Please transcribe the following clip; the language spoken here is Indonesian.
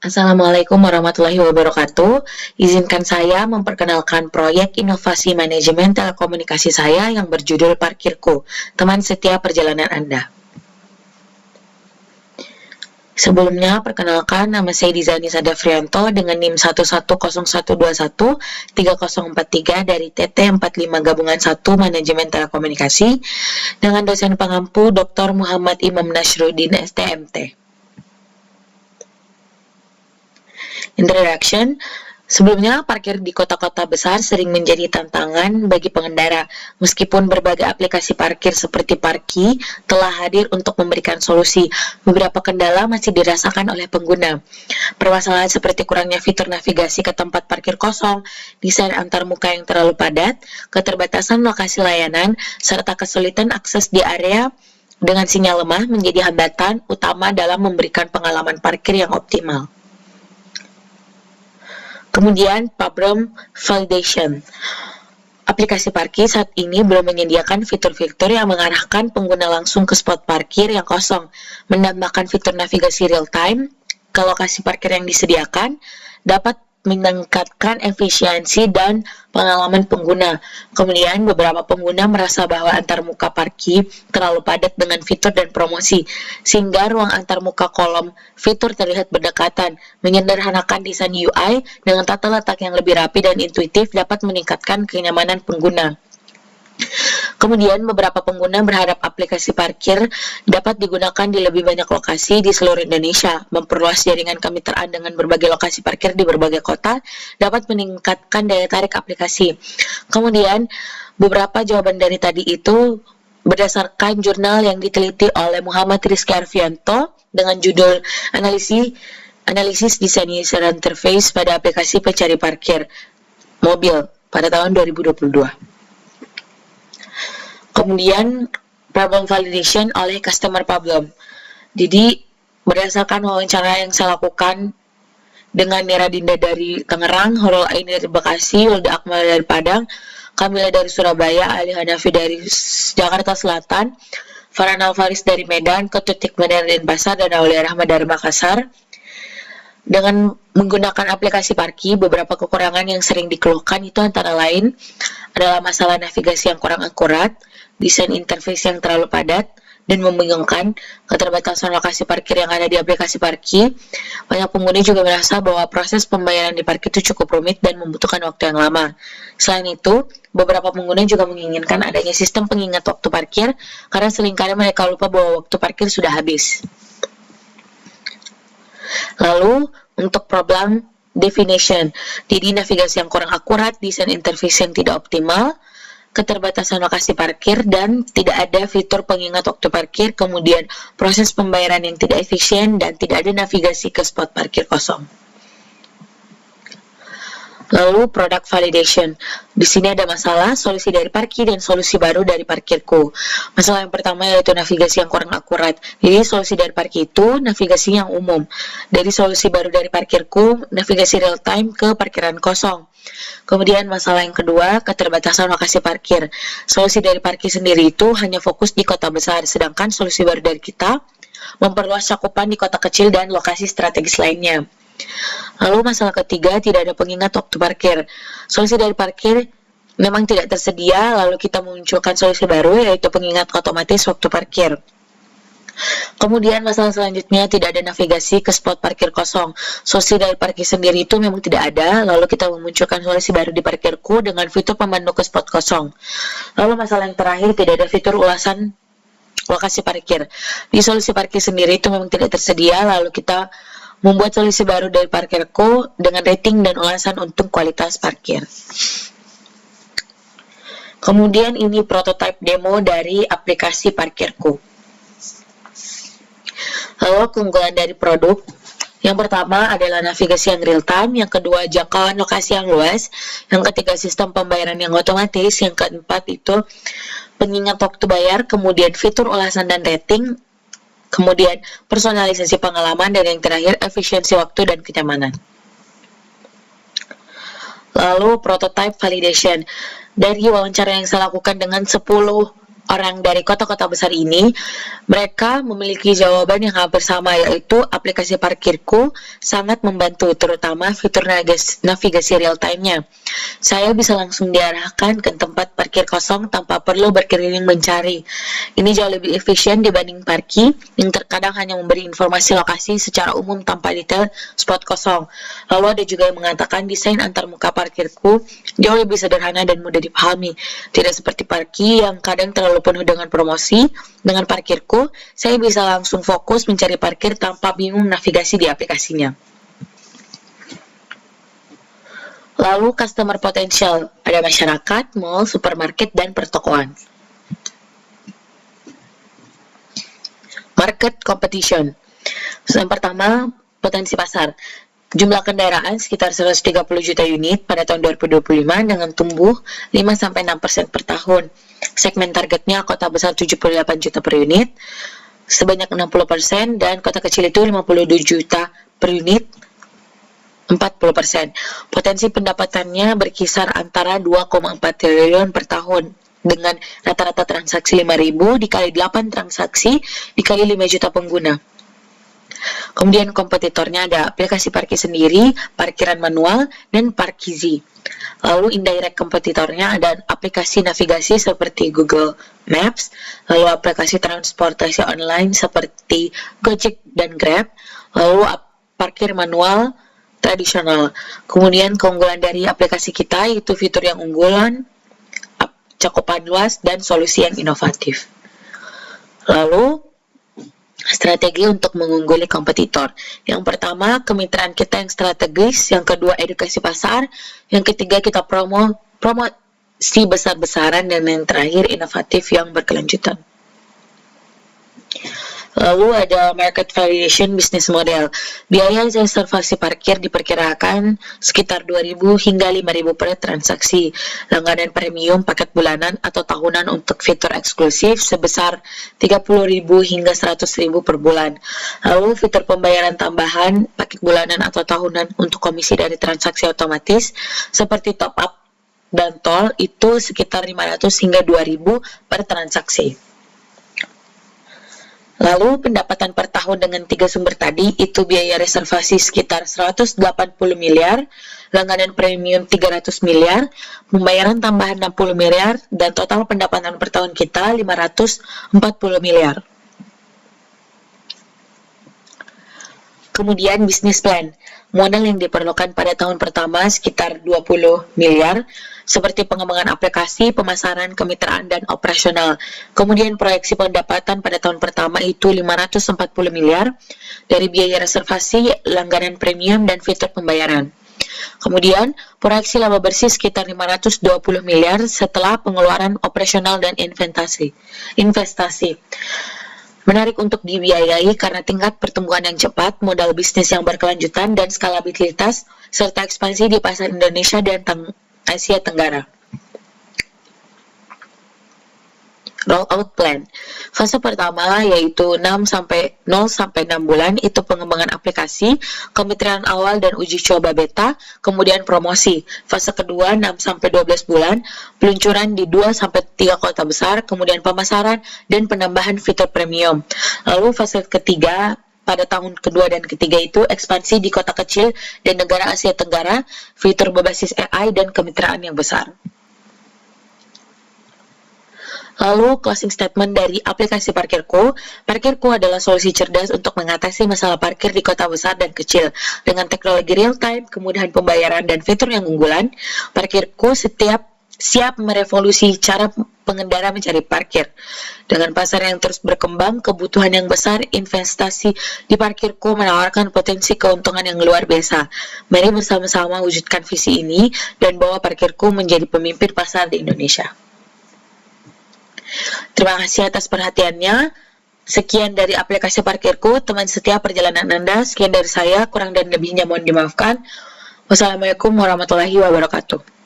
Assalamualaikum warahmatullahi wabarakatuh. Izinkan saya memperkenalkan proyek inovasi manajemen telekomunikasi saya yang berjudul Parkirku, teman setia perjalanan Anda. Sebelumnya, perkenalkan nama saya Dizani Sadafrianto dengan NIM 1101213043 dari TT 45 Gabungan 1 Manajemen Telekomunikasi dengan dosen pengampu Dr. Muhammad Imam Nasruddin STMT. Introduction. Sebelumnya, parkir di kota-kota besar sering menjadi tantangan bagi pengendara, meskipun berbagai aplikasi parkir seperti Parki telah hadir untuk memberikan solusi. Beberapa kendala masih dirasakan oleh pengguna. Permasalahan seperti kurangnya fitur navigasi ke tempat parkir kosong, desain antarmuka yang terlalu padat, keterbatasan lokasi layanan, serta kesulitan akses di area dengan sinyal lemah menjadi hambatan utama dalam memberikan pengalaman parkir yang optimal. Kemudian, problem validation. Aplikasi parkir saat ini belum menyediakan fitur-fitur yang mengarahkan pengguna langsung ke spot parkir yang kosong, menambahkan fitur navigasi real-time ke lokasi parkir yang disediakan, dapat meningkatkan efisiensi dan pengalaman pengguna. Kemudian, beberapa pengguna merasa bahwa antarmuka parkir terlalu padat dengan fitur dan promosi, sehingga ruang antarmuka kolom fitur terlihat berdekatan. Menyederhanakan desain UI dengan tata letak yang lebih rapi dan intuitif dapat meningkatkan kenyamanan pengguna. Kemudian, beberapa pengguna berharap aplikasi parkir dapat digunakan di lebih banyak lokasi di seluruh Indonesia. Memperluas jaringan kemitraan dengan berbagai lokasi parkir di berbagai kota dapat meningkatkan daya tarik aplikasi. Kemudian, beberapa jawaban dari tadi itu berdasarkan jurnal yang diteliti oleh Muhammad Rizky Arfianto dengan judul Analisis Desain User Interface pada aplikasi pencari parkir mobil pada tahun 2022. Kemudian, problem validation oleh customer problem. Jadi, berdasarkan wawancara yang saya lakukan dengan Nira Dinda dari Tangerang, Horol Aini dari Bekasi, Wilda Akmal dari Padang, Kamila dari Surabaya, Ali Hanafi dari Jakarta Selatan, Farhan Alfaris dari Medan, Ketut Hikmah dari Denpasar, dan Aulia Rahma dari Makassar. Dengan menggunakan aplikasi Parki, beberapa kekurangan yang sering dikeluhkan itu antara lain adalah masalah navigasi yang kurang akurat, desain interface yang terlalu padat dan membingungkan, keterbatasan lokasi parkir yang ada di aplikasi Parki. Banyak pengguna juga merasa bahwa proses pembayaran di Parki itu cukup rumit dan membutuhkan waktu yang lama. Selain itu, beberapa pengguna juga menginginkan adanya sistem pengingat waktu parkir karena seringkali mereka lupa bahwa waktu parkir sudah habis. Lalu, untuk problem definition, jadi navigasi yang kurang akurat, desain interface yang tidak optimal, keterbatasan lokasi parkir, dan tidak ada fitur pengingat waktu parkir, kemudian proses pembayaran yang tidak efisien, dan tidak ada navigasi ke spot parkir kosong. Lalu, product validation. Di sini ada masalah, solusi dari Parki, dan solusi baru dari Parkirku. Masalah yang pertama yaitu navigasi yang kurang akurat. Jadi, solusi dari Parki itu navigasi yang umum. Dari solusi baru dari Parkirku, navigasi real time ke parkiran kosong. Kemudian, masalah yang kedua, keterbatasan lokasi parkir. Solusi dari Parki sendiri itu hanya fokus di kota besar, sedangkan solusi baru dari kita memperluas cakupan di kota kecil dan lokasi strategis lainnya. Lalu masalah ketiga, tidak ada pengingat waktu parkir. Solusi dari parkir memang tidak tersedia, lalu kita memunculkan solusi baru yaitu pengingat otomatis waktu parkir. Kemudian masalah selanjutnya, tidak ada navigasi ke spot parkir kosong. Solusi dari parkir sendiri itu memang tidak ada, lalu kita memunculkan solusi baru di Parkirku dengan fitur pemandu ke spot kosong. Lalu masalah yang terakhir, tidak ada fitur ulasan lokasi parkir. Di solusi parkir sendiri itu memang tidak tersedia, lalu kita membuat solusi baru dari Parkirku dengan rating dan ulasan untuk kualitas parkir. Kemudian ini prototipe demo dari aplikasi Parkirku. Lalu keunggulan dari produk, yang pertama adalah navigasi yang real time, yang kedua jangkauan lokasi yang luas, yang ketiga sistem pembayaran yang otomatis, yang keempat itu pengingat waktu bayar, kemudian fitur ulasan dan rating, kemudian personalisasi pengalaman, dan yang terakhir efisiensi waktu dan kenyamanan. Lalu prototype validation. Dari wawancara yang saya lakukan dengan 10 orang dari kota-kota besar ini, mereka memiliki jawaban yang hampir sama, yaitu aplikasi parkirku sangat membantu, terutama fitur navigasi real time-nya. Saya bisa langsung diarahkan ke tempat parkir kosong tanpa perlu berkeliling mencari. Ini jauh lebih efisien dibanding Parki yang terkadang hanya memberi informasi lokasi secara umum tanpa detail spot kosong. Lalu ada juga yang mengatakan desain antarmuka parkirku jauh lebih sederhana dan mudah dipahami. Tidak seperti Parki yang kadang terlalu penuh dengan promosi. Dengan parkirku, saya bisa langsung fokus mencari parkir tanpa bingung navigasi di aplikasinya. Lalu customer potential, ada masyarakat, mall, supermarket, dan pertokoan. Market competition. Yang pertama, potensi pasar. Jumlah kendaraan sekitar 130 juta unit pada tahun 2025 dengan tumbuh 5-6% per tahun. Segmen targetnya kota besar 78 juta per unit, sebanyak 60%, dan kota kecil itu 52 juta per unit, 40%. Potensi pendapatannya berkisar antara 2,4 triliun per tahun, dengan rata-rata transaksi 5.000 dikali 8 transaksi dikali 5 juta pengguna. Kemudian kompetitornya ada aplikasi parkir sendiri, parkiran manual, dan Parkizi. Lalu indirect kompetitornya ada aplikasi navigasi seperti Google Maps, lalu aplikasi transportasi online seperti Gojek dan Grab, lalu parkir manual tradisional. Kemudian keunggulan dari aplikasi kita yaitu fitur yang unggulan, cakupan luas, dan solusi yang inovatif. Lalu strategi untuk mengungguli kompetitor. Yang pertama, kemitraan kita yang strategis. Yang kedua, edukasi pasar. Yang ketiga, kita promosi besar-besaran. Dan yang terakhir, inovatif yang berkelanjutan. Lalu ada market validation business model. Biaya reservasi parkir diperkirakan sekitar 2.000 hingga 5.000 per transaksi. Langganan premium paket bulanan atau tahunan untuk fitur eksklusif sebesar 30.000 hingga 100.000 per bulan. Lalu fitur pembayaran tambahan paket bulanan atau tahunan untuk komisi dari transaksi otomatis seperti top up dan tol itu sekitar 500 hingga 2.000 per transaksi. Lalu pendapatan per tahun dengan 3 sumber tadi itu biaya reservasi sekitar 180 miliar, langganan premium 300 miliar, pembayaran tambahan 60 miliar, dan total pendapatan per tahun kita 540 miliar. Kemudian bisnis plan. Modal yang diperlukan pada tahun pertama sekitar 20 miliar, seperti pengembangan aplikasi, pemasaran, kemitraan, dan operasional. Kemudian proyeksi pendapatan pada tahun pertama itu 540 miliar dari biaya reservasi, langganan premium, dan fitur pembayaran. Kemudian proyeksi laba bersih sekitar 520 miliar setelah pengeluaran operasional dan investasi. Menarik untuk dibiayai karena tingkat pertumbuhan yang cepat, modal bisnis yang berkelanjutan, dan skalabilitas, serta ekspansi di pasar Indonesia dan Asia Tenggara. Rollout plan. Fase pertama yaitu 0 sampai 6 bulan itu pengembangan aplikasi, kemitraan awal dan uji coba beta, kemudian promosi. Fase kedua 6 sampai 12 bulan, peluncuran di 2 sampai 3 kota besar, kemudian pemasaran dan penambahan fitur premium. Lalu fase ketiga pada tahun kedua dan ketiga itu ekspansi di kota kecil dan negara Asia Tenggara, fitur berbasis AI dan kemitraan yang besar. Lalu closing statement dari aplikasi Parkirku. Parkirku adalah solusi cerdas untuk mengatasi masalah parkir di kota besar dan kecil. Dengan teknologi real time, kemudahan pembayaran, dan fitur yang unggulan, Parkirku siap merevolusi cara pengendara mencari parkir. Dengan pasar yang terus berkembang, kebutuhan yang besar, investasi di Parkirku menawarkan potensi keuntungan yang luar biasa. Mari bersama-sama wujudkan visi ini dan bawa Parkirku menjadi pemimpin pasar di Indonesia. Terima kasih atas perhatiannya. Sekian dari aplikasi Parkirku, teman setia perjalanan Anda. Sekian dari saya, kurang dan lebihnya mohon dimaafkan. Wassalamualaikum warahmatullahi wabarakatuh.